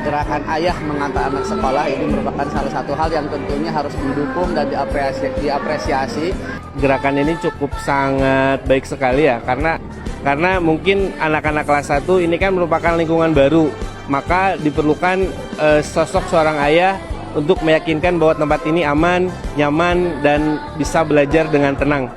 gerakan ayah mengantar anak sekolah ini merupakan salah satu hal yang tentunya harus didukung dan diapresiasi. Gerakan ini cukup sangat baik sekali ya, karena mungkin anak-anak kelas 1 ini kan merupakan lingkungan baru, maka diperlukan sosok seorang ayah untuk meyakinkan bahwa tempat ini aman, nyaman, dan bisa belajar dengan tenang.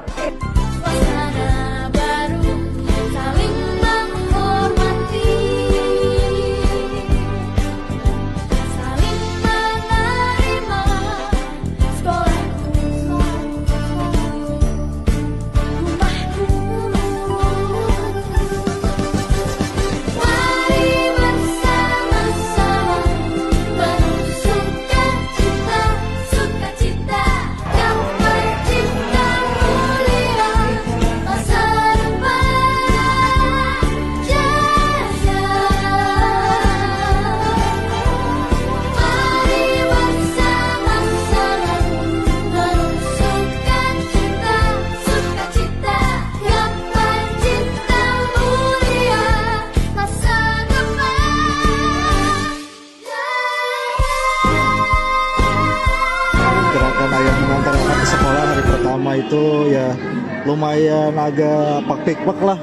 Gerakan ayah mengantar anak ke sekolah hari pertama itu ya lumayan agak pak-pikpak lah.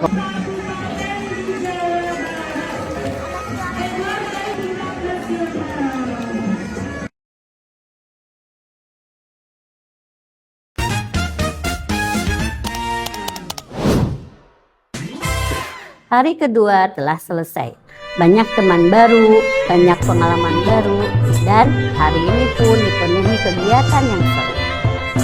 Hari kedua telah selesai. Banyak teman baru, banyak pengalaman baru, dan hari ini pun dipenuhi kegiatan yang seru.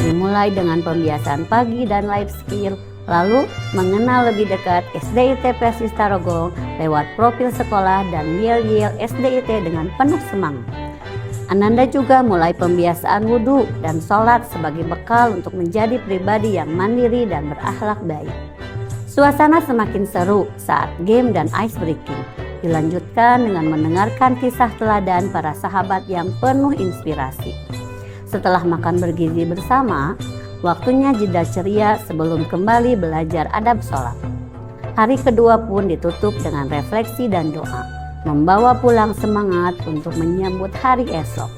Dimulai dengan pembiasaan pagi dan life skill, lalu mengenal lebih dekat SDIT Persis Tarogong lewat profil sekolah dan yel-yel SDIT dengan penuh semangat. Ananda juga mulai pembiasaan wudhu dan sholat sebagai bekal untuk menjadi pribadi yang mandiri dan berakhlak baik. Suasana semakin seru saat game dan ice breaking dilanjutkan dengan mendengarkan kisah teladan para sahabat yang penuh inspirasi. Setelah makan bergizi bersama, waktunya jeda ceria sebelum kembali belajar adab sholat. Hari kedua pun ditutup dengan refleksi dan doa, membawa pulang semangat untuk menyambut hari esok.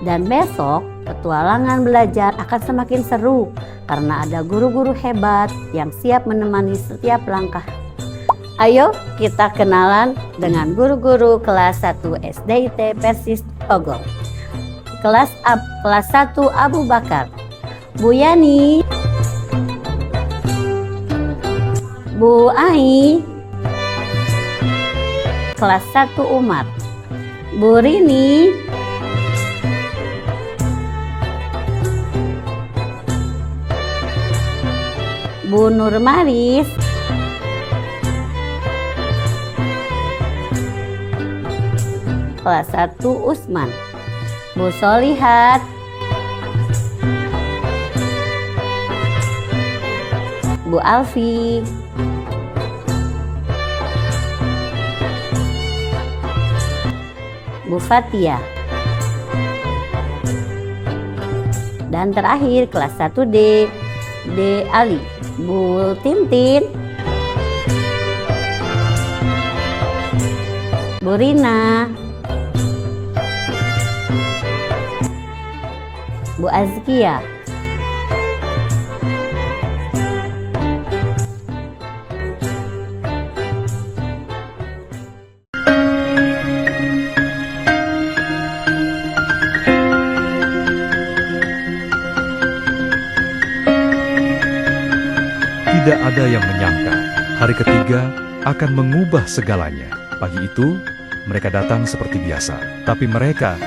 Dan besok, petualangan belajar akan semakin seru karena ada guru-guru hebat yang siap menemani setiap langkah. Ayo kita kenalan dengan guru-guru kelas 1 SDIT Persis Tarogong. Kelas 1 Abu Bakar, Bu Yani, Bu Ai. Kelas 1 Umar, Bu Rini, Bu Nurmaris, kelas 1 Usman, Bu Solihat, Bu Alfi, Bu Fatia, dan terakhir kelas 1D, D Ali, Bu Tintin, Bu Rina, Bu Azkia, Tidak ada yang menyangka hari ketiga akan mengubah segalanya. Pagi itu, mereka datang seperti biasa. Tapi mereka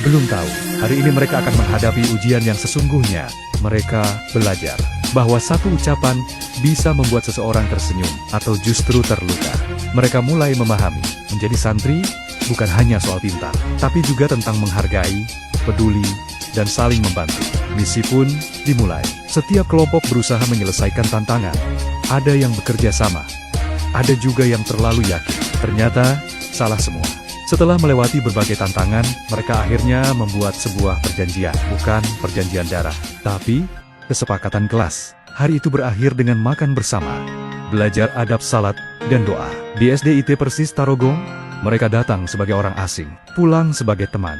belum tahu, hari ini mereka akan menghadapi ujian yang sesungguhnya. Mereka belajar bahwa satu ucapan bisa membuat seseorang tersenyum atau justru terluka. Mereka mulai memahami, menjadi santri bukan hanya soal pintar, tapi juga tentang menghargai, peduli, dan saling membantu. Misi pun dimulai. Setiap kelompok berusaha menyelesaikan tantangan. Ada yang bekerja sama, ada juga yang terlalu yakin. Ternyata salah semua. Setelah melewati berbagai tantangan, mereka akhirnya membuat sebuah perjanjian. Bukan perjanjian darah, tapi kesepakatan kelas. Hari itu berakhir dengan makan bersama, belajar adab salat, dan doa. Di SDIT Persis Tarogong, mereka datang sebagai orang asing, pulang sebagai teman.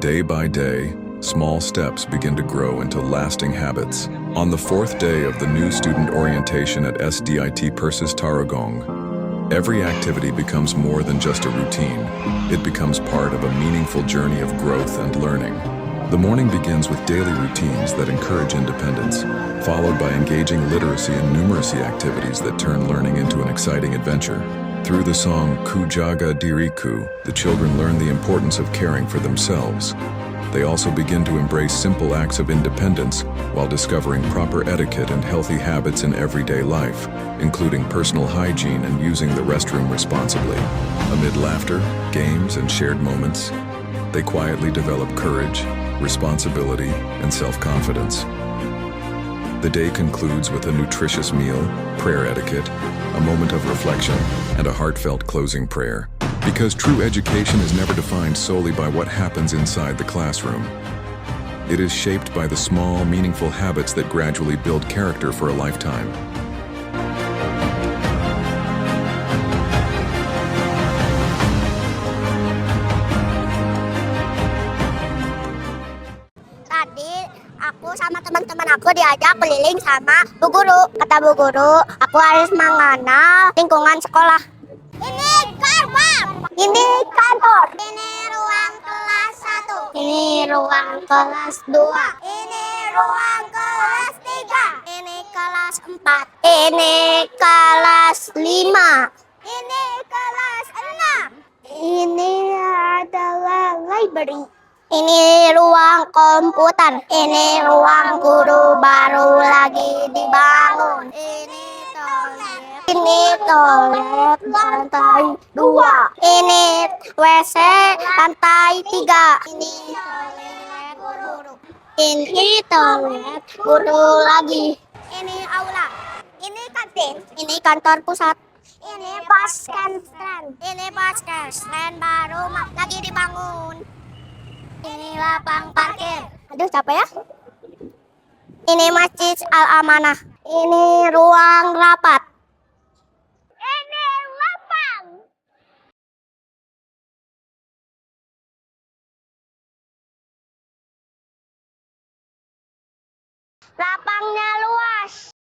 Day by day, small steps begin to grow into lasting habits. On the fourth day of the new student orientation at SDIT Persis Tarogong, every activity becomes more than just a routine. It becomes part of a meaningful journey of growth and learning. The morning begins with daily routines that encourage independence, followed by engaging literacy and numeracy activities that turn learning into an exciting adventure. Through the song Kujaga Diriku, the children learn the importance of caring for themselves. They also begin to embrace simple acts of independence while discovering proper etiquette and healthy habits in everyday life, including personal hygiene and using the restroom responsibly. Amid laughter, games, and shared moments, they quietly develop courage, responsibility, and self-confidence. The day concludes with a nutritious meal, prayer etiquette, a moment of reflection, and a heartfelt closing prayer. Because true education is never defined solely by what happens inside the classroom. It is shaped by the small, meaningful habits that gradually build character for a lifetime. Tadi aku sama teman-teman aku diajak keliling sama Bu Guru. Kata Bu Guru, aku harus mengenal lingkungan sekolah. Ini gerbang. Ini kantor. Ini ruang kelas 1. Ini ruang kelas 2. Ini ruang kelas 3. Ini kelas 4. Ini kelas 5. Ini kelas 6. Ini adalah library. Ini ruang komputer. Ini ruang guru baru lagi dibangun. Ini toilet lantai 2. Ini WC lantai 3. Ini toilet guru. Ini toilet guru lagi. Ini aula. Ini kantin. Ini kantor pusat. Ini basket stand. Ini basket stand baru lagi dibangun. Ini lapang parkir. Aduh, capek ya. Ini Masjid Al-Amanah. Ini ruang rapat. Ini lapang. Lapangnya luas.